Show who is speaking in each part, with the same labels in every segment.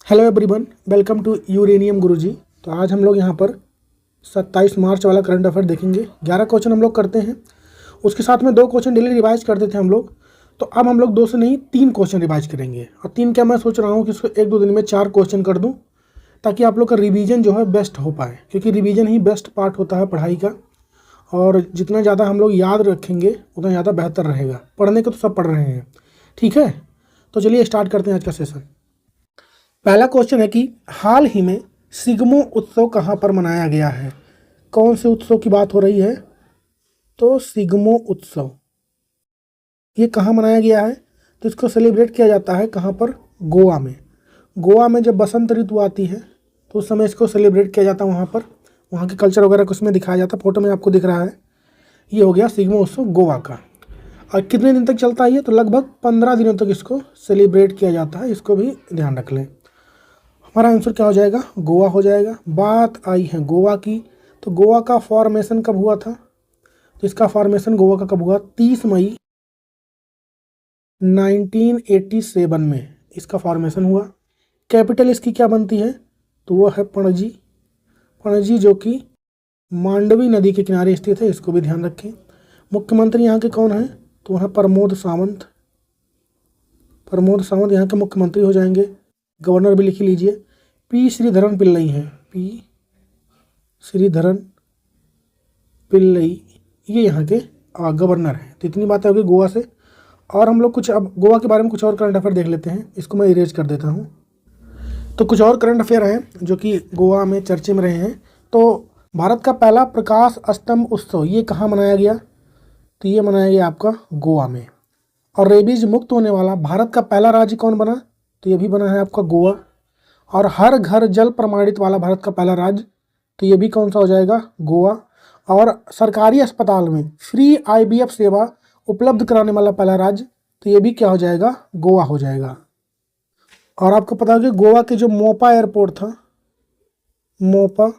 Speaker 1: Hello everyone, welcome to uranium Guruji. तो आज हम लोग यहाँ पर 27 मार्च वाला करंट अफेयर देखेंगे। 11 क्वेश्चन हम लोग करते हैं, उसके साथ में 2 क्वेश्चन डेली रिवाइज करते थे हम लोग। तो अब हम लोग 2 से नहीं 3 क्वेश्चन रिवाइज करेंगे, और 3 क्या मैं सोच रहा हूँ कि इसको 1-2 दिन में 4 क्वेश्चन कर दूँ, ताकि आप लोग का रिवीजन जो है बेस्ट हो पाए, क्योंकि रिवीजन ही बेस्ट पार्ट होता है पढ़ाई का। और जितना ज़्यादा हम लोग याद रखेंगे उतना ज़्यादा बेहतर रहेगा। पढ़ने को तो सब पढ़ रहे हैं, ठीक है। तो चलिए स्टार्ट करते हैं आज का सेशन। पहला क्वेश्चन है कि हाल ही में सिग्मो उत्सव कहाँ पर मनाया गया है। कौन से उत्सव की बात हो रही है? तो सिग्मो उत्सव ये कहाँ मनाया गया है? तो इसको सेलिब्रेट किया जाता है कहाँ पर? गोवा में। गोवा में जब बसंत ऋतु आती है तो उस समय इसको सेलिब्रेट किया जाता है वहाँ पर। वहाँ के कल्चर वगैरह कुछ में दिखाया जाता है, फोटो में आपको दिख रहा है। ये हो गया सिग्मो उत्सव गोवा का। और कितने दिन तक चलता है ये? तो लगभग 15 दिनों तक इसको सेलिब्रेट किया जाता है। इसको भी ध्यान रख लें। हमारा आंसर क्या हो जाएगा? गोवा हो जाएगा। बात आई है गोवा की, तो गोवा का फॉर्मेशन कब हुआ था? तो इसका फॉर्मेशन गोवा का कब हुआ? 30 मई 1987 में इसका फॉर्मेशन हुआ। कैपिटल इसकी क्या बनती है? तो वो है पणजी। पणजी जो कि मांडवी नदी के किनारे स्थित है, इसको भी ध्यान रखें। मुख्यमंत्री यहाँ के कौन हैं? तो वह प्रमोद सावंत। प्रमोद सावंत यहाँ के मुख्यमंत्री हो जाएंगे। गवर्नर भी लिख लीजिए, पी श्रीधरन पिल्लई हैं। पी श्रीधरन पिल्लई ये यहाँ के गवर्नर हैं। तो इतनी बातें होगी गोवा से। और हम लोग कुछ अब गोवा के बारे में कुछ और करंट अफेयर देख लेते हैं। इसको मैं इरेज कर देता हूँ। तो कुछ और करंट अफेयर हैं जो कि गोवा में चर्चे में रहे हैं। तो भारत का पहला प्रकाश स्तंभ उत्सव ये कहाँ मनाया गया? तो ये मनाया गया आपका गोवा में। और रेबीज मुक्त होने वाला भारत का पहला राज्य कौन बना? तो ये भी बना है आपका गोवा। और हर घर जल प्रमाणित वाला भारत का पहला राज्य, तो ये भी कौन सा हो जाएगा? गोवा। और सरकारी अस्पताल में फ्री IVF सेवा उपलब्ध कराने वाला पहला राज्य, तो ये भी क्या हो जाएगा? गोवा हो जाएगा। और आपको पता है कि गोवा के जो मोपा एयरपोर्ट था, मोपा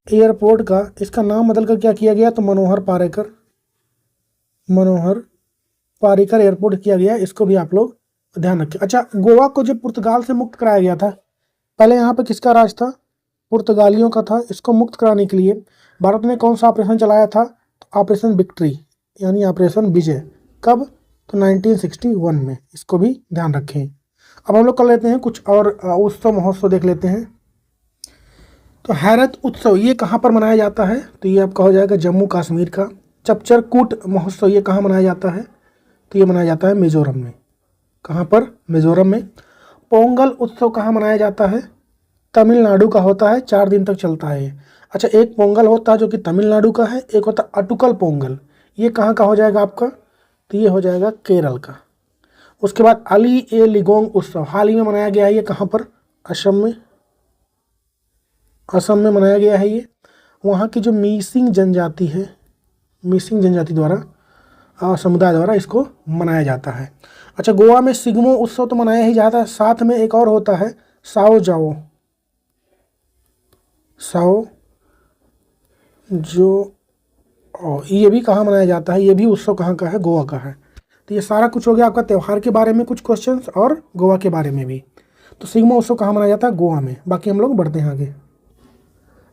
Speaker 1: एयरपोर्ट का इसका नाम बदल कर क्या किया गया? तो मनोहर पारिकर एयरपोर्ट किया गया। इसको भी आप लोग ध्यान रखें। अच्छा, गोवा को जब पुर्तगाल से मुक्त कराया गया था, पहले यहाँ पे किसका राज था? पुर्तगालियों का था। इसको मुक्त कराने के लिए भारत ने कौन सा ऑपरेशन चलाया था? तो ऑपरेशन विक्ट्री यानी ऑपरेशन विजय। कब? तो 1961 में। इसको भी ध्यान रखें। अब हम लोग कर लेते हैं कुछ और उत्सव महोत्सव देख लेते हैं। तो हैरत उत्सव ये कहाँ पर मनाया जाता है? तो ये आपका हो जाएगा जम्मू कश्मीर का। चपचर कूट महोत्सव ये कहाँ मनाया जाता है? तो ये मनाया जाता है मिजोरम में। कहाँ पर? मिजोरम में। पोंगल उत्सव कहाँ मनाया जाता है? तमिलनाडु का होता है, 4 दिन तक चलता है। अच्छा, एक पोंगल होता है जो कि तमिलनाडु का है, एक होता है अटुकल पोंगल। ये कहाँ का हो जाएगा आपका? तो ये हो जाएगा केरल का। उसके बाद अली ए लिगोंग उत्सव हाल ही में मनाया गया है। ये कहाँ पर? असम में। असम में मनाया गया है ये। वहाँ की जो मिसिंग जनजाति है, मिसिंग जनजाति द्वारा समुदाय द्वारा इसको मनाया जाता है। अच्छा, गोवा में सिग्मो उत्सव तो मनाया ही जाता है, साथ में एक और होता है साओ जो ये भी कहाँ मनाया जाता है? ये भी उत्सव कहाँ का है? गोवा का है। तो ये सारा कुछ हो गया आपका त्यौहार के बारे में कुछ क्वेश्चंस, और गोवा के बारे में भी। तो सिग्मो उत्सव कहाँ मनाया जाता है? गोवा में। बाकी हम लोग बढ़ते हैं आगे।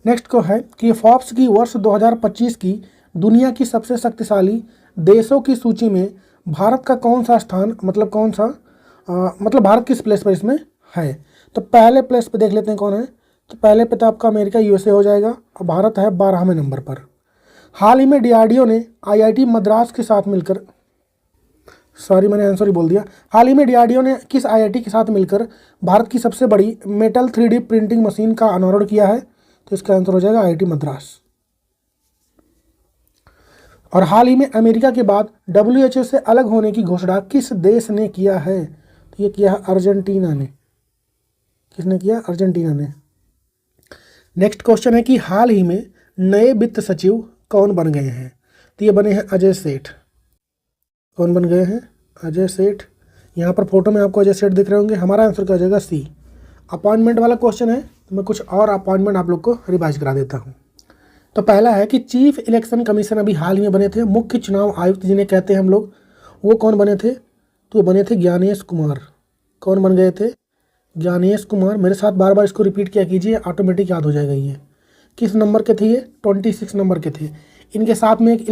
Speaker 1: नेक्स्ट को है कि फॉर्ब्स की वर्ष 2025 की दुनिया की सबसे शक्तिशाली देशों की सूची में भारत का कौन सा स्थान, मतलब कौन सा मतलब भारत किस प्लेस पर इसमें है? तो पहले प्लेस पे देख लेते हैं कौन है। तो पहले पे तो आपका अमेरिका USA हो जाएगा, और भारत है 12वें नंबर पर। हाल ही में DRDO ने IIT मद्रास के साथ मिलकर, सॉरी मैंने आंसर ही बोल दिया। हाल ही में DRDO ने किस IIT के साथ मिलकर भारत की सबसे बड़ी मेटल 3D प्रिंटिंग मशीन का अनावरण किया है? तो इसका आंसर हो जाएगा IIT मद्रास। और हाल ही में अमेरिका के बाद WHO से अलग होने की घोषणा किस देश ने किया है? तो ये किया है अर्जेंटीना ने। किसने किया? अर्जेंटीना ने। नेक्स्ट क्वेश्चन है कि हाल ही में नए वित्त सचिव कौन बन गए हैं? तो ये बने हैं अजय सेठ। कौन बन गए हैं? अजय सेठ। यहाँ पर फोटो में आपको अजय सेठ दिख रहे होंगे। हमारा आंसर क्या हो जाएगा? C। अपॉइंटमेंट वाला क्वेश्चन है, तो मैं कुछ और अपॉइंटमेंट आप लोग को रिवाइज करा देता हूँ। तो पहला है कि चीफ इलेक्शन कमीशन अभी हाल ही में बने थे, मुख्य चुनाव आयुक्त जिन्हें कहते हैं हम लोग, वो कौन बने थे? तो बने थे ज्ञानेश कुमार। कौन बन गए थे? ज्ञानेश कुमार, मेरे साथ बार बार इसको रिपीट किया कीजिए, ऑटोमेटिक याद हो जाएगा। ये किस नंबर के थे? ये 26 नंबर के थे। इनके साथ में एक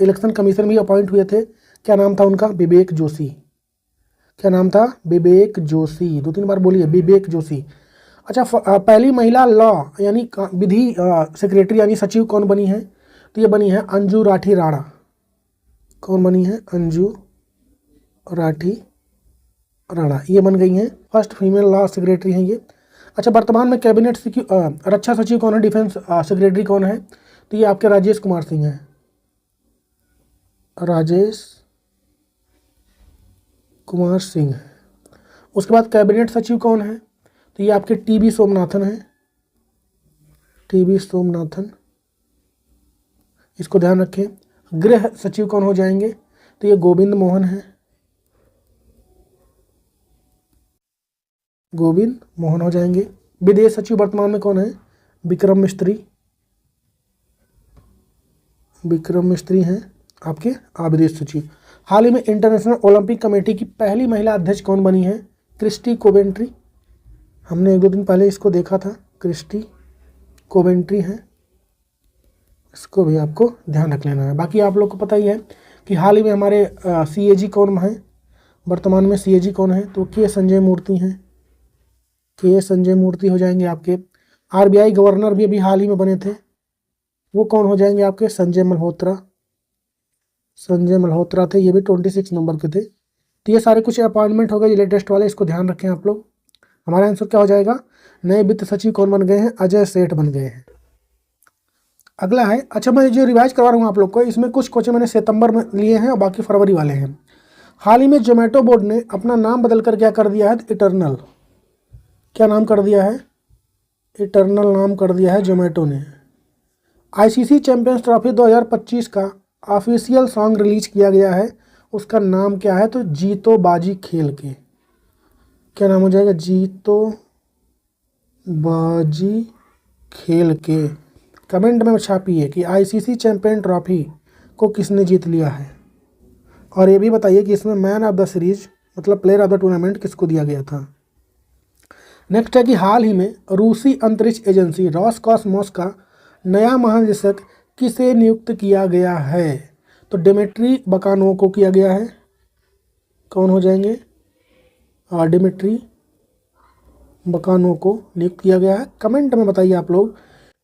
Speaker 1: इलेक्शन कमीशन भी अपॉइंट हुए थे। क्या नाम था उनका? विवेक जोशी। क्या नाम था? विवेक जोशी। 2-3 बार बोलिए, विवेक जोशी। अच्छा, पहली महिला लॉ यानी विधि सेक्रेटरी यानी सचिव कौन बनी है? तो ये बनी है अंजू राठी राणा। कौन बनी है? अंजू राठी राणा, ये बन गई हैं फर्स्ट फीमेल लॉ सेक्रेटरी हैं ये। अच्छा, वर्तमान में कैबिनेट रक्षा सचिव कौन है? डिफेंस सेक्रेटरी कौन है? तो ये आपके राजेश कुमार सिंह हैं। राजेश कुमार सिंह। उसके बाद कैबिनेट सचिव कौन है? तो ये आपके टीबी सोमनाथन हैं। टीबी सोमनाथन, इसको ध्यान रखें। गृह सचिव कौन हो जाएंगे? तो ये गोविंद मोहन है। गोविंद मोहन हो जाएंगे। विदेश सचिव वर्तमान में कौन है? विक्रम मिस्त्री। विक्रम मिस्त्री हैं आपके विदेश सचिव। हाल ही में इंटरनेशनल ओलंपिक कमेटी की पहली महिला अध्यक्ष कौन बनी है? Christie Coventry. हमने 1-2 दिन पहले इसको देखा था। क्रिस्टी कोवेंट्री हैं, इसको भी आपको ध्यान रख लेना है। बाकी आप लोग को पता ही है कि हाल ही में हमारे CAG कौन हैं? वर्तमान में CAG कौन है? तो के संजय मूर्ति हैं। के संजय मूर्ति हो जाएंगे आपके। RBI गवर्नर भी अभी हाल ही में बने थे, वो कौन हो जाएंगे आपके? संजय मल्होत्रा। संजय मल्होत्रा थे, ये भी 26 नंबर के थे। तो ये सारे कुछ अपॉइंटमेंट हो गए लेटेस्ट वाले, इसको ध्यान रखें आप लोग। हमारा आंसर क्या हो जाएगा? नए वित्त सचिव कौन बन गए हैं? अजय सेठ बन गए हैं। अगला है, अच्छा मैं जो रिवाइज करवा रहा हूँ आप लोग को, इसमें कुछ क्वेश्चन मैंने सितंबर में लिए हैं और बाकी फरवरी वाले हैं। हाल ही में जोमेटो बोर्ड ने अपना नाम बदलकर क्या कर दिया है? इटर्नल। क्या नाम कर दिया है? इटर्नल नाम कर दिया है जोमेटो ने। ICC चैंपियंस ट्रॉफी 2025 का ऑफिशियल सॉन्ग रिलीज किया गया है, उसका नाम क्या है? तो जीतो बाजी खेल के। क्या नाम हो जाएगा? जीतो बाजी खेल के। कमेंट में छापिए कि ICC चैंपियन ट्रॉफी को किसने जीत लिया है, और ये भी बताइए कि इसमें मैन ऑफ द सीरीज मतलब प्लेयर ऑफ द टूर्नामेंट किसको दिया गया था। नेक्स्ट है कि हाल ही में रूसी अंतरिक्ष एजेंसी रॉसकॉसमॉस का नया महानिदेशक किसे नियुक्त किया गया है? तो डिमिट्री बकानोव को किया गया है। कौन हो जाएंगे? डिमिट्री बकानोव को नियुक्त किया गया है। कमेंट में बताइए आप लोग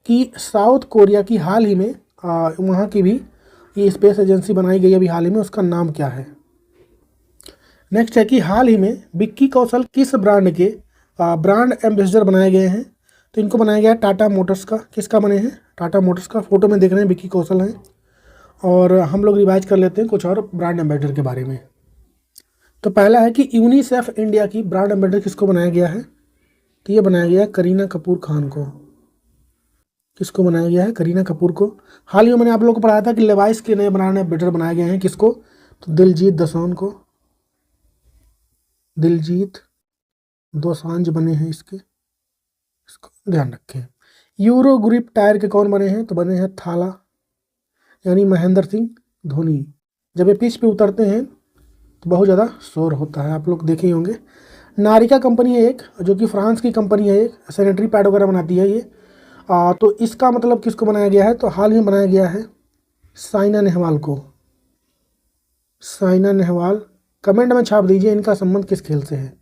Speaker 1: कि साउथ कोरिया की हाल ही में वहाँ की भी ये स्पेस एजेंसी बनाई गई अभी हाल ही में, उसका नाम क्या है। नेक्स्ट है कि हाल ही में विक्की कौशल किस ब्रांड के ब्रांड एम्बेसडर बनाए गए हैं? तो इनको बनाया गया है टाटा मोटर्स का। किसका बने हैं? टाटा मोटर्स का। फोटो में देख रहे हैं विक्की कौशल हैं। और हम लोग रिवाइज कर लेते हैं कुछ और ब्रांड एम्बेसडर के बारे में। तो पहला है कि यूनिसेफ इंडिया की ब्रांड एम्बेसडर किसको बनाया गया है? तो ये बनाया गया है करीना कपूर खान को। किसको बनाया गया है? करीना कपूर को। हाल ही में मैंने आप लोगों को पढ़ाया था कि लेवाइस के नए ब्रांड एम्बेसडर बनाए गए हैं। किसको? तो दिलजीत दोसांझ को। दिलजीत दोसांझ बने हैं इसके, इसको ध्यान रखें। यूरो ग्रिप टायर के कौन बने हैं? तो बने हैं थाला यानी महेंद्र सिंह धोनी। जब ये पिच पे उतरते हैं तो बहुत ज़्यादा शोर होता है, आप लोग देखे ही होंगे। नारिका कंपनी है एक, जो कि फ्रांस की कंपनी है, एक सैनिटरी पैड वगैरह बनाती है ये। तो इसका मतलब किसको बनाया गया है? तो हाल ही में बनाया गया है साइना नेहवाल को। साइना नेहवाल। कमेंट में छाप दीजिए इनका संबंध किस खेल से है।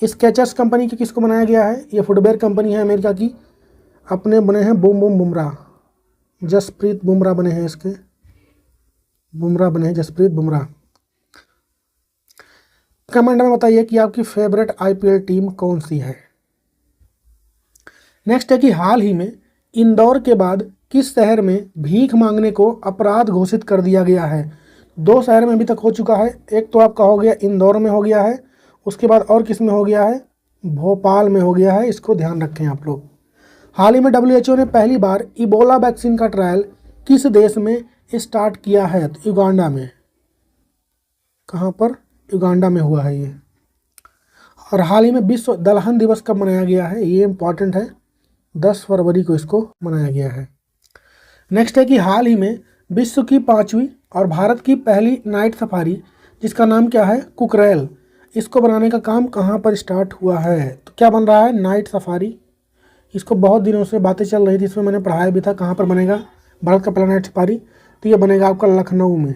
Speaker 1: स्केचर्स कंपनी के किसको बनाया गया है? ये फुटवेयर कंपनी है अमेरिका की, अपने बने हैं बूम बूम बुमराह। जसप्रीत बुमराह बने हैं इसके, बुमराह बने हैं जसप्रीत बुमराह। कमेंट में बताइए कि आपकी फेवरेट IPL टीम कौन सी है। नेक्स्ट है कि हाल ही में इंदौर के बाद किस शहर में भीख मांगने को अपराध घोषित कर दिया गया है? 2 शहर में अभी तक हो चुका है। एक तो आपका हो गया इंदौर में हो गया है, उसके बाद और किस में हो गया है? भोपाल में हो गया है। इसको ध्यान रखें आप लोग। हाल ही में WHO ने पहली बार इबोला वैक्सीन का ट्रायल किस देश में स्टार्ट किया है? तो युगांडा में। कहाँ पर? युगांडा में हुआ है ये। और हाल ही में विश्व दलहन दिवस कब मनाया गया है? ये इंपॉर्टेंट है, 10 फरवरी को इसको मनाया गया है। नेक्स्ट है कि हाल ही में विश्व की 5वीं और भारत की पहली नाइट सफारी, जिसका नाम क्या है? कुकरेल, इसको बनाने का काम कहाँ पर स्टार्ट हुआ है? तो क्या बन रहा है? Night safari. इसको बहुत दिनों से बातें चल रही थी, इसमें मैंने पढ़ाया भी था कहाँ पर बनेगा भारत का पहला नाइट सफारी। तो ये बनेगा आपका लखनऊ में।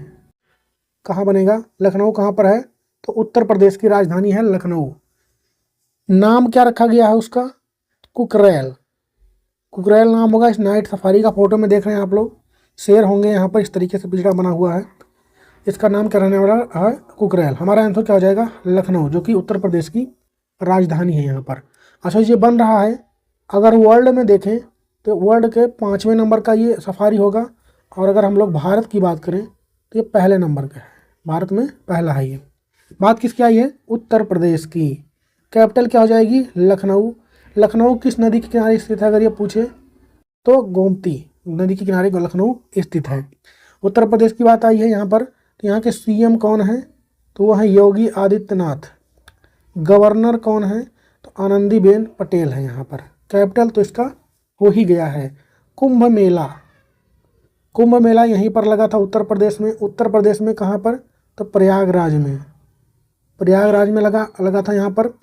Speaker 1: कहाँ बनेगा? लखनऊ। कहाँ पर है? तो उत्तर प्रदेश की राजधानी है लखनऊ। नाम क्या रखा गया है उसका? कुकरेल। कुकरेल नाम होगा इस नाइट सफारी का। फोटो में देख रहे हैं आप लोग, शेर होंगे यहाँ पर, इस तरीके से पिंजरा बना हुआ है। इसका नाम क्या रहने वाला है? कुकरेल। हमारा आंसर क्या हो जाएगा? लखनऊ, जो कि उत्तर प्रदेश की राजधानी है यहाँ पर। अच्छा, ये बन रहा है, अगर वर्ल्ड में देखें तो वर्ल्ड के 5वें नंबर का ये सफारी होगा। और अगर हम लोग भारत की बात करें तो ये पहले नंबर का है, भारत में पहला है ये। बात किसकी आई है? उत्तर प्रदेश की। कैपिटल क्या हो जाएगी? लखनऊ। लखनऊ किस नदी के किनारे स्थित है अगर ये पूछे तो गोमती नदी के किनारे लखनऊ स्थित है। उत्तर प्रदेश की बात आई है यहाँ पर, तो यहाँ के सीएम कौन है? तो वो है योगी आदित्यनाथ। गवर्नर कौन है? तो आनंदीबेन पटेल है यहाँ पर। कैपिटल तो इसका हो ही गया है। कुंभ मेला। कुंभ मेला यहीं पर लगा था उत्तर प्रदेश में। उत्तर प्रदेश में कहाँ पर? तो प्रयागराज में। प्रयागराज में लगा था यहाँ पर।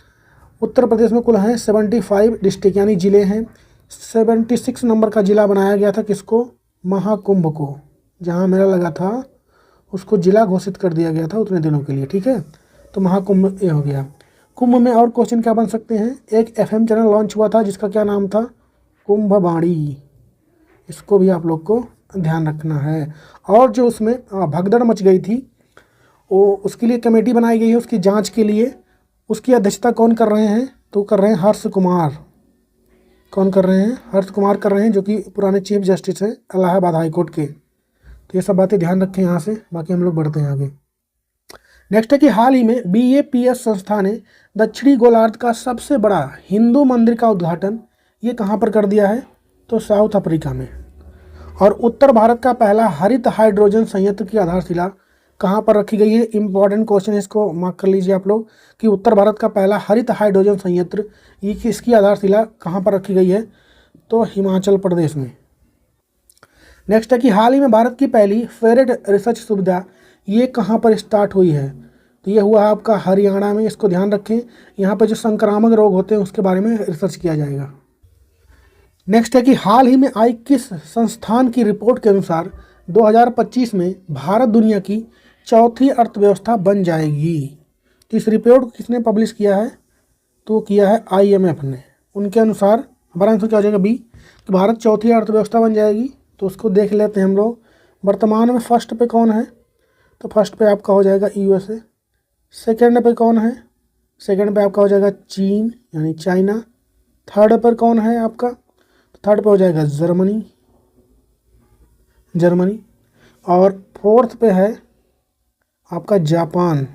Speaker 1: उत्तर प्रदेश में कुल हैं 75 डिस्ट्रिक्ट यानी ज़िले हैं। 76 नंबर का ज़िला बनाया गया था किसको? महाकुंभ को। जहाँ मेला लगा था उसको ज़िला घोषित कर दिया गया था उतने दिनों के लिए, ठीक है। तो महाकुंभ ये हो गया। कुंभ में और क्वेश्चन क्या बन सकते हैं? एक एफएम चैनल लॉन्च हुआ था जिसका क्या नाम था? कुंभवाणी। इसको भी आप लोग को ध्यान रखना है। और जो उसमें भगदड़ मच गई थी, वो उसके लिए कमेटी बनाई गई है उसकी जांच के लिए। उसकी अध्यक्षता कौन कर रहे हैं? तो कर रहे हैं हर्ष कुमार। कौन कर रहे हैं? हर्ष कुमार कर रहे हैं, जो कि पुराने चीफ जस्टिस हैं इलाहाबाद हाई कोर्ट के। तो ये सब बातें ध्यान रखें यहाँ से। बाकी हम लोग बढ़ते हैं आगे। नेक्स्ट है कि हाल ही में BAPS संस्था ने दक्षिणी गोलार्ध का सबसे बड़ा हिंदू मंदिर का उद्घाटन ये कहाँ पर कर दिया है? तो साउथ अफ्रीका में। और उत्तर भारत का पहला हरित हाइड्रोजन संयंत्र की आधारशिला कहाँ पर रखी गई है? इंपॉर्टेंट क्वेश्चन, इसको मार्क कर लीजिए आप लोग कि उत्तर भारत का पहला हरित हाइड्रोजन संयंत्र ये किसकी आधारशिला कहाँ पर रखी गई है? तो हिमाचल प्रदेश में। नेक्स्ट है कि हाल ही में भारत की पहली फेरेट रिसर्च सुविधा ये कहाँ पर स्टार्ट हुई है? तो ये हुआ आपका हरियाणा में। इसको ध्यान रखें, यहाँ पर जो संक्रामक रोग होते हैं उसके बारे में रिसर्च किया जाएगा। नेक्स्ट है कि हाल ही में आई किस संस्थान की रिपोर्ट के अनुसार 2025 में भारत दुनिया की चौथी अर्थव्यवस्था बन जाएगी? तो इस रिपोर्ट को किसने पब्लिश किया है? तो किया है IMF ने। उनके अनुसार हमारा आंसर क्या हो जाएगा? बी, कि भारत चौथी अर्थव्यवस्था बन जाएगी। तो उसको देख लेते हैं हम लोग। वर्तमान में फर्स्ट पे कौन है? तो फर्स्ट पे आपका हो जाएगा USA। सेकंड पे कौन है? सेकंड पे आपका हो जाएगा चीन यानी चाइना। थर्ड पर कौन है आपका? तो थर्ड पे हो जाएगा जर्मनी। और फोर्थ पे है आपका जापान।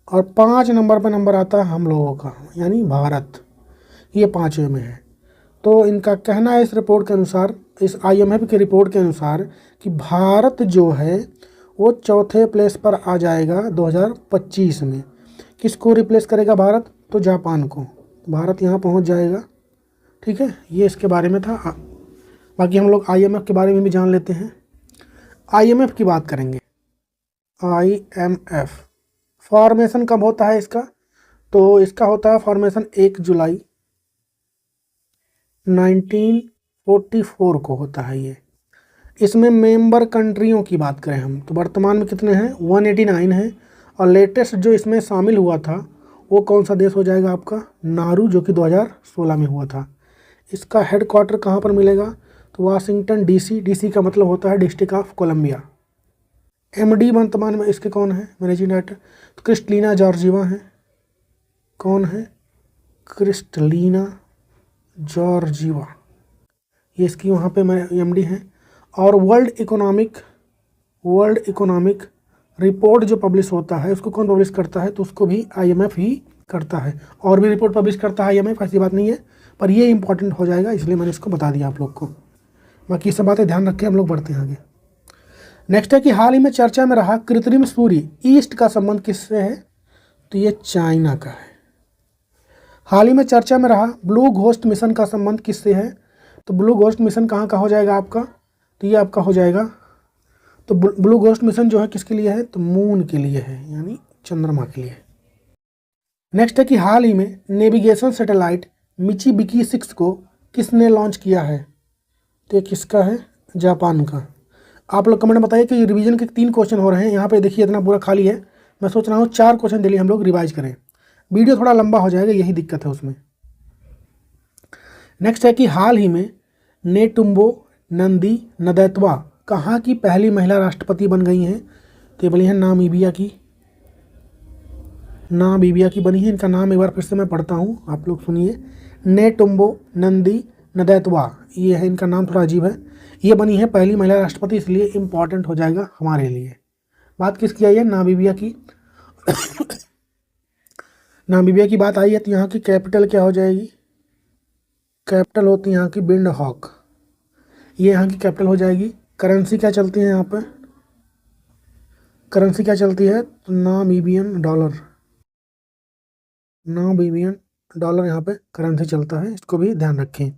Speaker 1: और 5 नंबर पे नंबर आता है हम लोगों का यानी भारत। ये 5वें में है। तो इनका कहना है इस रिपोर्ट के अनुसार, इस IMF की रिपोर्ट के अनुसार, कि भारत जो है वो चौथे प्लेस पर आ जाएगा 2025 में। किसको रिप्लेस करेगा भारत? तो जापान को। भारत यहाँ पहुँच जाएगा, ठीक है। ये इसके बारे में था। बाकी हम लोग IMF के बारे में भी जान लेते हैं। IMF की बात करेंगे। IMF फॉर्मेशन कब होता है इसका? तो इसका होता है फॉर्मेशन 1 जुलाई 1944 को होता है ये। इसमें मेंबर कंट्रियों की बात करें हम तो वर्तमान में कितने हैं? 189 हैं। और लेटेस्ट जो इसमें शामिल हुआ था वो कौन सा देश हो जाएगा आपका? नारू, जो कि 2016 में हुआ था। इसका हेडक्वार्टर कहाँ पर मिलेगा? तो वाशिंगटन DC का मतलब होता है डिस्ट्रिक्ट ऑफ कोलंबिया। MD वर्तमान में इसके कौन है? Managing director. तो क्रिस्टलिना जॉर्जीवा है। कौन है? क्रिस्टलिना जॉर्जीवा, ये इसकी वहाँ पे MD हैं। और वर्ल्ड इकोनॉमिक रिपोर्ट जो पब्लिश होता है उसको कौन पब्लिश करता है? तो उसको भी IMF ही करता है। और भी रिपोर्ट पब्लिश करता है IMF, ऐसी बात नहीं है, पर ये इंपॉर्टेंट हो जाएगा इसलिए मैंने इसको बता दिया आप लोग को। बाकी सब बातें ध्यान रखें, हम लोग बढ़ते हैं आगे। नेक्स्ट है कि हाल ही में चर्चा में रहा कृत्रिम सूर्य ईस्ट का संबंध किससे है? तो ये चाइना का है। हाल ही में चर्चा में रहा ब्लू घोस्ट मिशन का संबंध किससे है? तो ब्लू घोस्ट मिशन कहाँ का हो जाएगा आपका? तो ये आपका हो जाएगा, तो ब्लू घोस्ट मिशन जो है किसके लिए है? तो मून के लिए है यानी चंद्रमा के लिए। नेक्स्ट है कि हाल ही में नेविगेशन सैटेलाइट मिचिबिकी 6 को किसने लॉन्च किया है? तो ये किसका है? जापान का। आप लोग कमेंट में बताइए कि रिवीजन के 3 क्वेश्चन हो रहे हैं। यहाँ पे देखिए इतना पूरा खाली है, मैं सोच रहा हूँ 4 क्वेश्चन डेली हम लोग रिवाइज करें। वीडियो थोड़ा लंबा हो जाएगा, यही दिक्कत है उसमें। नेक्स्ट है कि हाल ही में नेटुम्बो नंदी नदैत्वा कहाँ की पहली महिला राष्ट्रपति बन गई हैं? तो ये बनी है नामीबिया की। नामीबिया की बनी है। इनका नाम एक बार फिर से मैं पढ़ता हूँ, आप लोग सुनिए। नेटुम्बो नंदी नदैत्वा, ये है इनका नाम, थोड़ा अजीब है। ये बनी है पहली महिला राष्ट्रपति, इसलिए इम्पॉर्टेंट हो जाएगा हमारे लिए। बात किसकी आई है? नामीबिया की। नामीबिया की बात आई है तो यहाँ की कैपिटल क्या हो जाएगी? कैपिटल होती है यहाँ की विंडहॉक, ये यहाँ की कैपिटल हो जाएगी। करेंसी क्या चलती है यहाँ पे? करेंसी क्या चलती है? तो नामीबियन डॉलर। नामीबियन डॉलर यहाँ पे करेंसी चलता है, इसको भी ध्यान रखें।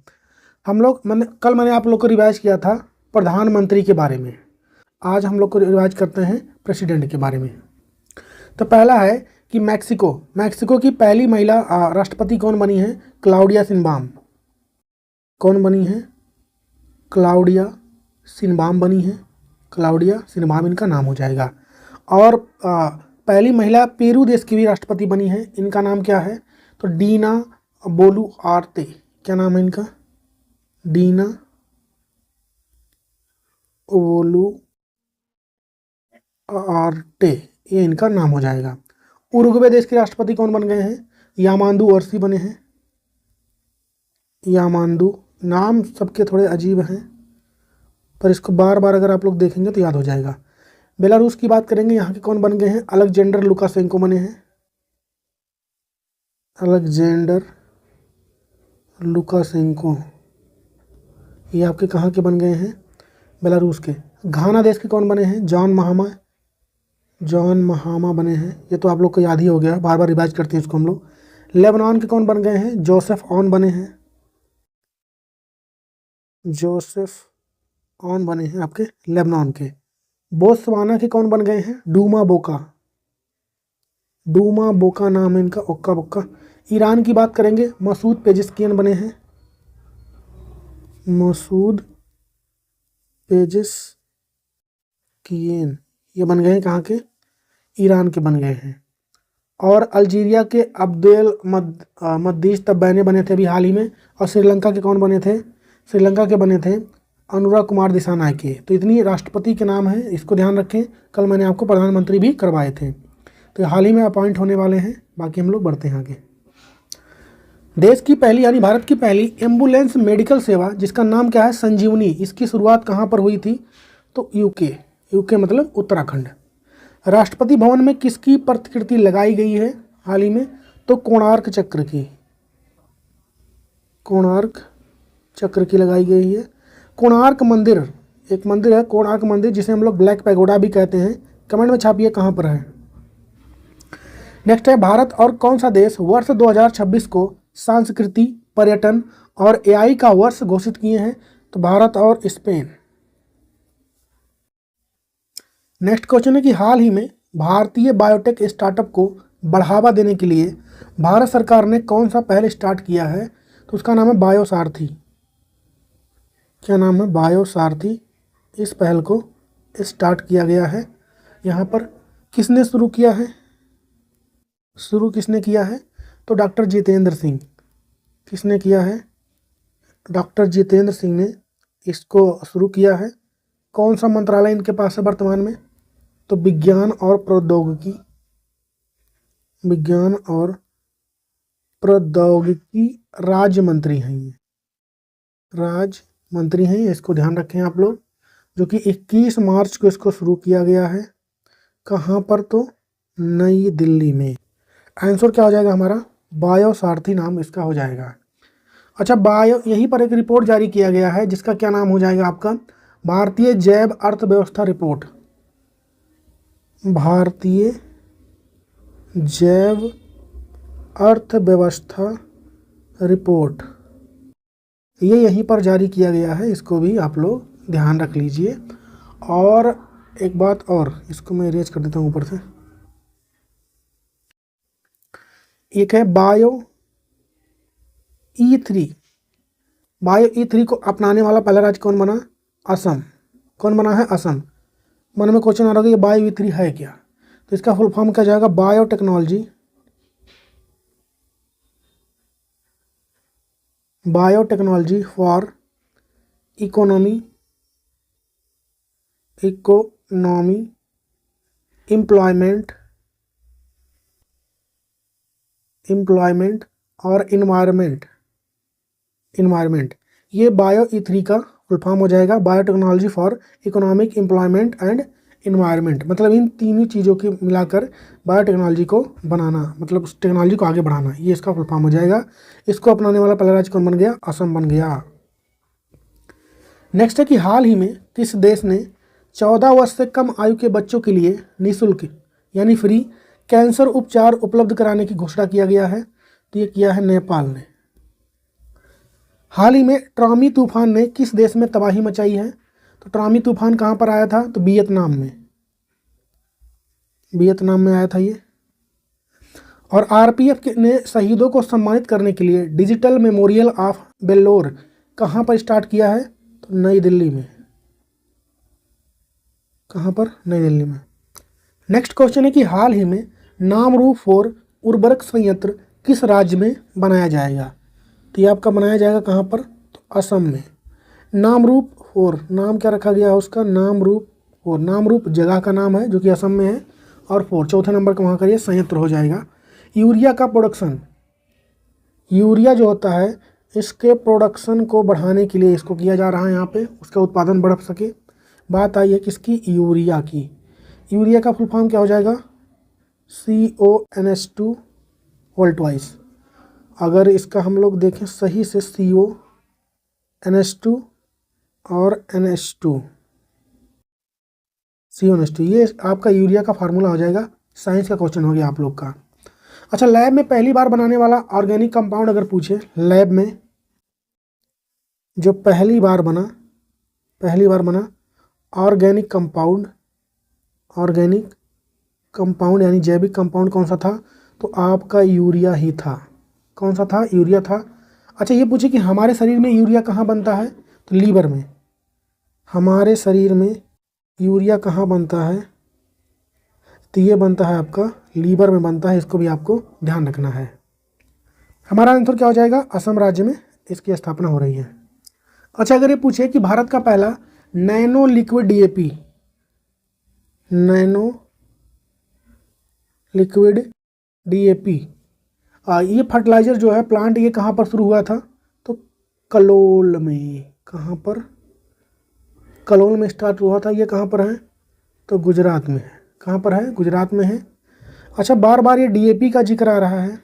Speaker 1: हम लोग मैंने आप लोग को रिवाइज किया था प्रधानमंत्री के बारे में, आज हम लोग को रिवाइज करते हैं प्रेसिडेंट के बारे में। तो पहला है कि मैक्सिको की पहली महिला राष्ट्रपति कौन बनी है? Claudia Sheinbaum. कौन बनी है? क्लाउडिया शिनबाम बनी है। क्लाउडिया शिनबाम इनका नाम हो जाएगा। और पहली महिला पेरू देश की भी राष्ट्रपति बनी है, इनका नाम क्या है? तो डीना बोलुआर्ते। क्या नाम है इनका? डीना बोलुआर्ते, ये इनका नाम हो जाएगा। उरुग्वे देश के राष्ट्रपति कौन बन गए हैं? यामांदू ओरसी बने हैं। यामांदू, नाम सबके थोड़े अजीब हैं, पर इसको बार बार अगर आप लोग देखेंगे तो याद हो जाएगा। बेलारूस की बात करेंगे, यहाँ के कौन बन गए हैं? अलेक्जेंडर लुकाशेंको बने हैं। अलेक्जेंडर लुकाशेंको, ये आपके कहाँ के बन गए हैं? बेलारूस के। घाना देश के कौन बने हैं? जॉन महामा बने हैं। ये तो आप लोग को याद ही हो गया, बार बार रिवाइज करते हैं इसको हम लोग। लेबनान के कौन बन गए हैं? जोसेफ ऑन बने हैं। जोसेफ ऑन बने हैं आपके लेबनान के। बोत्सवाना के कौन बन गए हैं? डूमा बोका नाम है इनका, ओक्का बोक्का। ईरान की बात करेंगे, मसूद पेजेस्कियन बने हैं। मसूद पेजेस्कियन, ये बन गए हैं कहाँ के? ईरान के बन गए हैं। और अल्जीरिया के अब्देल मद्दीज तब्बाने बने थे अभी हाल ही में। और श्रीलंका के कौन बने थे? श्रीलंका के बने थे अनुराग कुमार दिसानायके। तो इतनी राष्ट्रपति के नाम हैं, इसको ध्यान रखें। कल मैंने आपको प्रधानमंत्री भी करवाए थे, तो हाल ही में अपॉइंट होने वाले हैं। बाकी हम लोग बढ़ते हैं आगे। देश की पहली यानी भारत की पहली एम्बुलेंस मेडिकल सेवा जिसका नाम क्या है? संजीवनी, इसकी शुरुआत कहाँ पर हुई थी? तो यूके मतलब उत्तराखंड। राष्ट्रपति भवन में किसकी प्रतिकृति लगाई गई है हाल ही में? तो कोणार्क चक्र की। कोणार्क चक्र की लगाई गई है। कोणार्क मंदिर, एक मंदिर है कोणार्क मंदिर, जिसे हम लोग ब्लैक पैगोडा भी कहते हैं। कमेंट में छापिए कहाँ पर है। नेक्स्ट है, भारत और कौन सा देश वर्ष 2026 को संस्कृति, पर्यटन और एआई का वर्ष घोषित किए हैं? तो भारत और स्पेन। नेक्स्ट क्वेश्चन है कि हाल ही में भारतीय बायोटेक स्टार्टअप को बढ़ावा देने के लिए भारत सरकार ने कौन सा पहल स्टार्ट किया है? तो उसका नाम है बायोसारथी। क्या नाम है? बायोसारथी। इस पहल को स्टार्ट किया गया है। यहाँ पर किसने शुरू किया है? शुरू किसने किया है? तो डॉक्टर जितेंद्र सिंह। किसने किया है? डॉक्टर जितेंद्र सिंह ने इसको शुरू किया है। कौन सा मंत्रालय इनके पास है वर्तमान में? तो विज्ञान और प्रौद्योगिकी राज्य मंत्री हैं ये। राज्य मंत्री हैं, इसको ध्यान रखें आप लोग। जो कि 21 मार्च को इसको शुरू किया गया है। कहाँ पर? तो नई दिल्ली में। आंसर क्या हो जाएगा हमारा? बायोसारथी नाम इसका हो जाएगा। अच्छा, यहीं पर एक रिपोर्ट जारी किया गया है जिसका क्या नाम हो जाएगा आपका? भारतीय जैव अर्थव्यवस्था रिपोर्ट। भारतीय जैव अर्थव्यवस्था रिपोर्ट, ये यहीं पर जारी किया गया है, इसको भी आप लोग ध्यान रख लीजिए। और एक बात और, इसको मैं इरेज कर देता हूँ ऊपर से। एक है बायो E3। बायो E3 को अपनाने वाला पहला राज्य कौन बना? असम। कौन बना है? असम। मन में क्वेश्चन आ रहा है कि ये बायो E3 है क्या, तो इसका फुल फॉर्म क्या जाएगा? Biotechnology, biotechnology for economy, economy, employment, employment और इन्वायरमेंट, इन्वायरमेंट। ये बायो E3 का फुल फॉर्म हो जाएगा, biotechnology for economic, employment and environment. मतलब इन तीनों चीज़ों की मिलाकर बायोटेक्नोलॉजी को बनाना, मतलब उस टेक्नोलॉजी को आगे बढ़ाना, ये इसका फुल फॉर्म हो जाएगा। इसको अपनाने वाला पहला राज्य कौन बन गया? असम बन गया। नेक्स्ट है कि हाल ही में किस देश ने 14 वर्ष से कम आयु के बच्चों के लिए निःशुल्क यानी फ्री कैंसर उपचार उपलब्ध कराने की घोषणा किया गया है? तो ये किया है नेपाल ने। हाल ही में ट्रॉमी तूफान ने किस देश में तबाही मचाई है? तो ट्रॉमी तूफान कहाँ पर आया था? तो वियतनाम में, वियतनाम में आया था ये। और RPF ने शहीदों को सम्मानित करने के लिए डिजिटल मेमोरियल ऑफ वेल्लोर कहाँ पर स्टार्ट किया है? तो नई दिल्ली में। कहाँ पर? नई दिल्ली में। नेक्स्ट क्वेश्चन है कि हाल ही में नामरूप 4 उर्वरक संयंत्र किस राज्य में बनाया जाएगा? तो ये आपका बनाया जाएगा कहाँ पर? तो असम में। नामरूप 4 नाम क्या रखा गया है उसका? नामरूप 4। नामरूप जगह का नाम है जो कि असम में है, और 4 चौथे नंबर का वहाँ का ये संयंत्र हो जाएगा। यूरिया का प्रोडक्शन, यूरिया जो होता है इसके प्रोडक्शन को बढ़ाने के लिए इसको किया जा रहा है यहाँ पे, उसका उत्पादन बढ़ सके। बात आई है किसकी? यूरिया की। यूरिया का फुल फॉर्म क्या हो जाएगा? CONH2 वोल्टवाइज। अगर इसका हम लोग देखें सही से, CONH2 और NH2, CONH2 ये आपका यूरिया का फार्मूला हो जाएगा। साइंस का क्वेश्चन हो गया आप लोग का। अच्छा, लैब में पहली बार बनाने वाला ऑर्गेनिक कंपाउंड अगर पूछे, लैब में जो पहली बार बना ऑर्गेनिक कंपाउंड, ऑर्गेनिक कंपाउंड यानी जैविक कंपाउंड कौन सा था? तो आपका यूरिया ही था। कौन सा था? यूरिया था। अच्छा, ये पूछे कि हमारे शरीर में यूरिया कहाँ बनता है? तो लीवर में। हमारे शरीर में यूरिया कहाँ बनता है? तो ये बनता है आपका लीवर में बनता है, इसको भी आपको ध्यान रखना है। हमारा आंसर क्या हो जाएगा? असम राज्य में इसकी स्थापना हो रही है। अच्छा, अगर ये पूछे कि भारत का पहला nano liquid DAP, nano liquid DAP, ये फर्टिलाइजर जो है प्लांट, ये कहाँ पर शुरू हुआ था? तो कलोल में। कहाँ पर? कलोल में स्टार्ट हुआ था। ये कहाँ पर है? तो गुजरात में है। कहाँ पर है? गुजरात में है। अच्छा, बार बार ये DAP का जिक्र आ रहा है।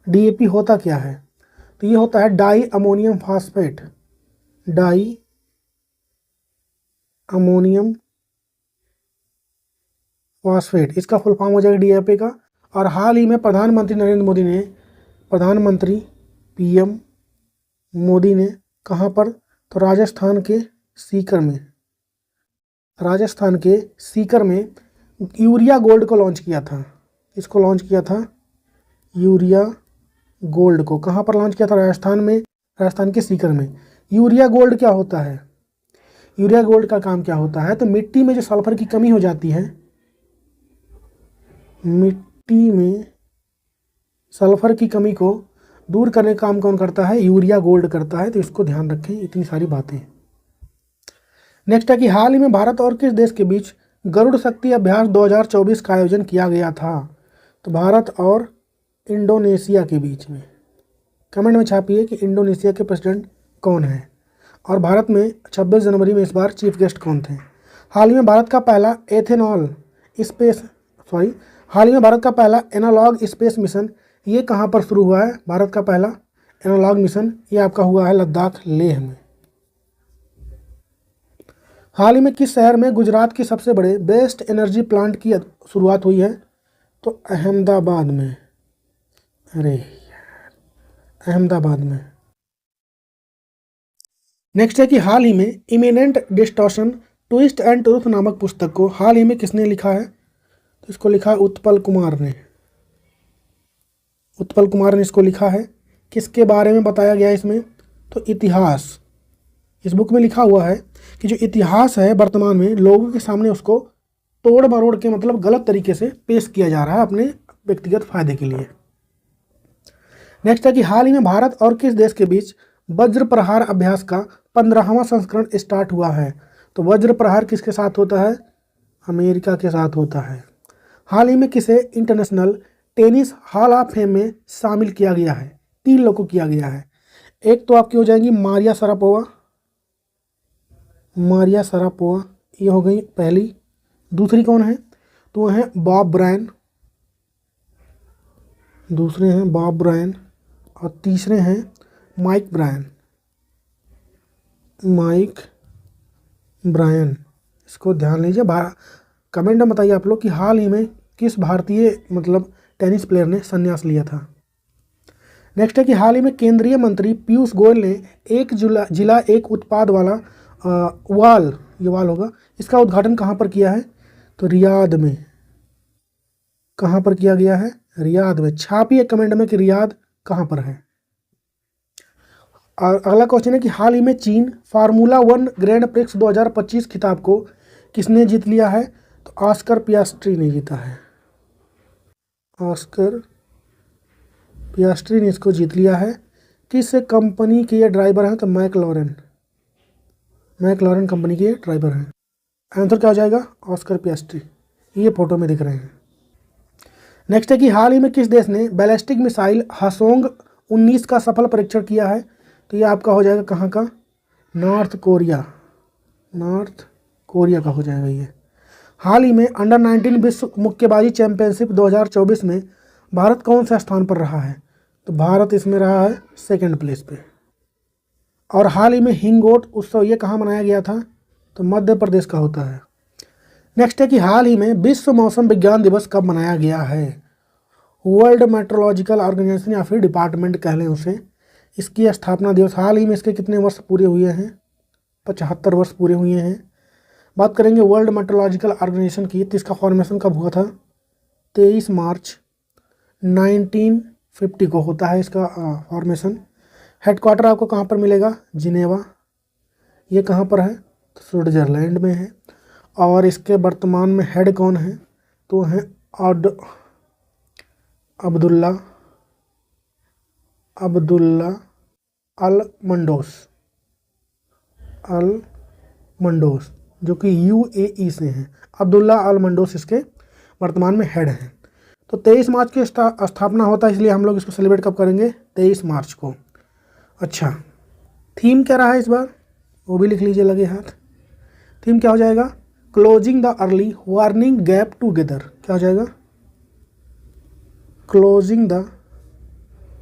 Speaker 1: DAP होता क्या है? तो ये होता है di ammonium phosphate, di ammonium phosphate, इसका फुल फॉर्म हो जाएगा DAP का। और हाल ही में प्रधानमंत्री नरेंद्र मोदी ने, प्रधानमंत्री PM मोदी ने कहाँ पर? तो राजस्थान के सीकर में, राजस्थान के सीकर में यूरिया गोल्ड को लॉन्च किया था। इसको लॉन्च किया था यूरिया गोल्ड को। कहाँ पर लॉन्च किया था? राजस्थान में, राजस्थान के सीकर में। यूरिया गोल्ड क्या होता है? यूरिया गोल्ड का काम क्या होता है? तो मिट्टी में जो सल्फर की कमी हो जाती है, मिट्टी में सल्फर की कमी को दूर करने का काम कौन करता है? यूरिया गोल्ड करता है। तो इसको ध्यान रखें, इतनी सारी बातें। नेक्स्ट है कि हाल ही में भारत और किस देश के बीच गरुड़ शक्ति अभ्यास 2024 का आयोजन किया गया था? तो भारत और इंडोनेशिया के बीच में। कमेंट में छापिए कि इंडोनेशिया के प्रेसिडेंट कौन है, और भारत में 26 जनवरी में इस बार चीफ गेस्ट कौन थे? हाल ही में भारत का पहला एनालॉग स्पेस मिशन, ये कहाँ पर शुरू हुआ है? भारत का पहला एनालॉग मिशन ये आपका हुआ है लद्दाख, लेह में। हाल ही में किस शहर में गुजरात के सबसे बड़े बेस्ट एनर्जी प्लांट की शुरुआत हुई है? तो अहमदाबाद में। अरे यार, अहमदाबाद में। नेक्स्ट है कि हाल ही में imminent distortion twist and truth नामक पुस्तक को हाल ही में किसने लिखा है? तो इसको लिखा है उत्पल कुमार ने। उत्पल कुमार ने इसको लिखा है। किसके बारे में बताया गया है इसमें? तो इतिहास। इस बुक में लिखा हुआ है कि जो इतिहास है वर्तमान में लोगों के सामने उसको तोड़ मरोड़ के मतलब गलत तरीके से पेश किया जा रहा है अपने व्यक्तिगत फायदे के लिए। नेक्स्ट है कि हाल ही में भारत और किस देश के बीच वज्र प्रहार अभ्यास का 15वां संस्करण स्टार्ट हुआ है? तो वज्र प्रहार किसके साथ होता है? अमेरिका के साथ होता है। हाल ही में किसे international tennis hall of fame में शामिल किया गया है? 3 लोगों को किया गया है। एक तो आपकी हो जाएंगी मारिया शरापोवा, मारिया शरापोवा, ये हो गई पहली। दूसरी कौन है? तो वो हैं बॉब ब्रायन, दूसरे हैं बॉब ब्रायन, और तीसरे हैं माइक ब्रायन, माइक ब्रायन। इसको ध्यान लीजिए। कमेंट में बताइए आप लोग कि हाल ही में किस भारतीय मतलब टेनिस प्लेयर ने संन्यास लिया था। नेक्स्ट है कि हाल ही में केंद्रीय मंत्री पीयूष गोयल ने एक जिला एक उत्पाद वाला वाल, ये वाल होगा, इसका उद्घाटन कहाँ पर किया है? तो रियाद में। कहाँ पर किया गया है? रियाद में। छापिए कमेंट में कि रियाद कहाँ पर है। और अगला क्वेश्चन है कि हाल ही में चीन फार्मूला 1 ग्रैंड प्रिक्स 2025 खिताब को किसने जीत लिया है? तो ऑस्कर पियास्ट्री ने जीता है। ऑस्कर पियास्ट्री ने इसको जीत लिया है। किस कंपनी के ये ड्राइवर हैं? तो मैकलॉरेन, मैकलॉरेन कंपनी के ड्राइवर हैं। आंसर क्या हो जाएगा? ऑस्कर पियास्ट्री। ये फोटो में दिख रहे हैं। नेक्स्ट है कि हाल ही में किस देश ने बैलिस्टिक मिसाइल हसोंग 19 का सफल परीक्षण किया है? तो ये आपका हो जाएगा कहाँ का? नॉर्थ कोरिया, नॉर्थ कोरिया का हो जाएगा ये। हाल ही में अंडर 19 विश्व मुक्केबाजी चैंपियनशिप 2024 में भारत कौन सा स्थान पर रहा है? तो भारत इसमें रहा है 2nd प्लेस पे। और हाल ही में हिंगोट उत्सव ये कहाँ मनाया गया था? तो मध्य प्रदेश का होता है। नेक्स्ट है कि हाल ही में विश्व मौसम विज्ञान दिवस कब मनाया गया है? वर्ल्ड मेट्रोलॉजिकल ऑर्गेनाइजेशन या फिर डिपार्टमेंट कह लें उसे, इसकी स्थापना दिवस हाल ही में इसके कितने वर्ष पूरे हुए हैं? 75 वर्ष पूरे हुए हैं। बात करेंगे वर्ल्ड मेट्रोलॉजिकल ऑर्गेनाइजेशन की, तो इसका फॉर्मेशन कब हुआ था? 23 मार्च 1950 को होता है इसका फॉर्मेशन। हेडक्वार्टर आपको कहाँ पर मिलेगा? जिनेवा। ये कहाँ पर है? तो स्विट्जरलैंड में है। और इसके वर्तमान में हेड कौन है? तो हैं अब्दुल्ला अल मंडोस, जो कि UAE से हैं। अब्दुल्ला अल मंडोस इसके वर्तमान में हेड हैं। तो 23 मार्च की स्थापना होता है, इसलिए हम लोग इसको सेलिब्रेट कब करेंगे? 23 मार्च को। अच्छा, थीम क्या रहा है इस बार? वो भी लिख लीजिए लगे हाथ। थीम क्या हो जाएगा? Closing the early warning gap together. क्या हो जाएगा? Closing the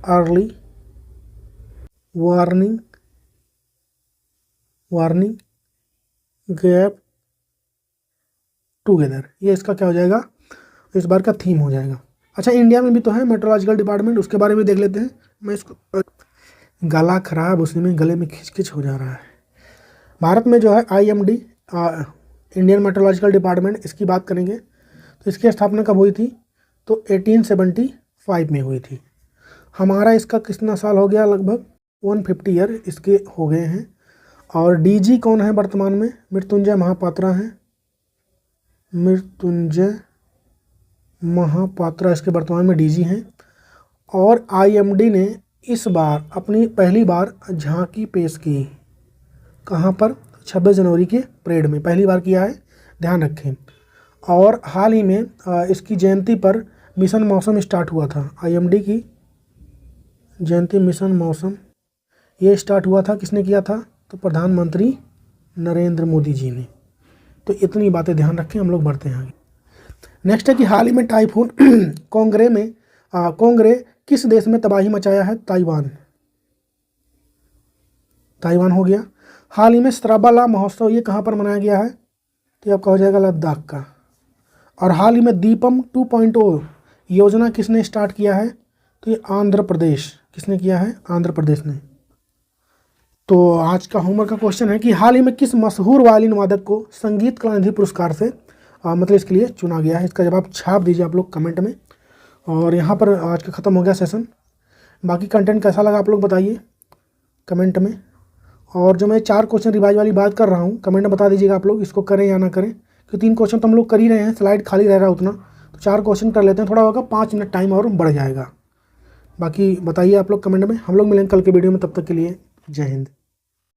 Speaker 1: early warning gap together, ये इसका क्या हो जाएगा? इस बार का थीम हो जाएगा। अच्छा, इंडिया में भी तो है मेट्रोलॉजिकल डिपार्टमेंट, उसके बारे में देख लेते हैं। मैं इसको गला खराब, उसी में गले में खिंच हो जा रहा है। भारत में जो है IMD इंडियन मेट्रोलॉजिकल डिपार्टमेंट, इसकी बात करेंगे तो इसकी स्थापना कब हुई थी? तो 1875 में हुई थी। हमारा इसका कितना साल हो गया? लगभग 150 ईयर इसके हो गए हैं। और DG कौन है वर्तमान में? मृत्युंजय महापात्रा हैं। मृत्युंजय महापात्रा इसके वर्तमान में DG हैं। और IMD ने इस बार अपनी पहली बार झांकी पेश की। कहाँ पर? 26 जनवरी के परेड में पहली बार किया है, ध्यान रखें। और हाल ही में इसकी जयंती पर मिशन मौसम स्टार्ट हुआ था। IMD की जयंती मिशन मौसम ये स्टार्ट हुआ था, किसने किया था? तो प्रधानमंत्री नरेंद्र मोदी जी ने। तो इतनी बातें ध्यान रखें, हम लोग बढ़ते हैं आगे। नेक्स्ट है कि हाल ही में टाइफून कोंगरे किस देश में तबाही मचाया है? ताइवान हो गया। हाल ही में श्राबाला महोत्सव ये कहाँ पर मनाया गया है? तो आपका हो जाएगा लद्दाख का। और हाल ही में दीपम 2.0 योजना किसने स्टार्ट किया है? तो ये आंध्र प्रदेश। किसने किया है? आंध्र प्रदेश ने। तो आज का होमवर्क का क्वेश्चन है कि हाल ही में किस मशहूर वायलिन वादक को संगीत कलानिधि पुरस्कार से मतलब इसके लिए चुना गया है? इसका जवाब छाप दीजिए आप लोग कमेंट में। और यहाँ पर आज का ख़त्म हो गया सेशन। बाकी कंटेंट कैसा लगा आप लोग बताइए कमेंट में। और जो मैं 4 क्वेश्चन रिवाइज वाली बात कर रहा हूँ कमेंट में बता दीजिएगा आप लोग इसको करें या ना करें, क्योंकि 3 क्वेश्चन तो हम लोग कर ही रहे हैं, स्लाइड खाली रह रहा है उतना, तो 4 क्वेश्चन कर लेते हैं, थोड़ा होगा 5 मिनट टाइम और बढ़ जाएगा। बाकी बताइए आप लोग कमेंट में। हम लोग मिलेंगे कल के वीडियो में, तब तक के लिए जय हिंद।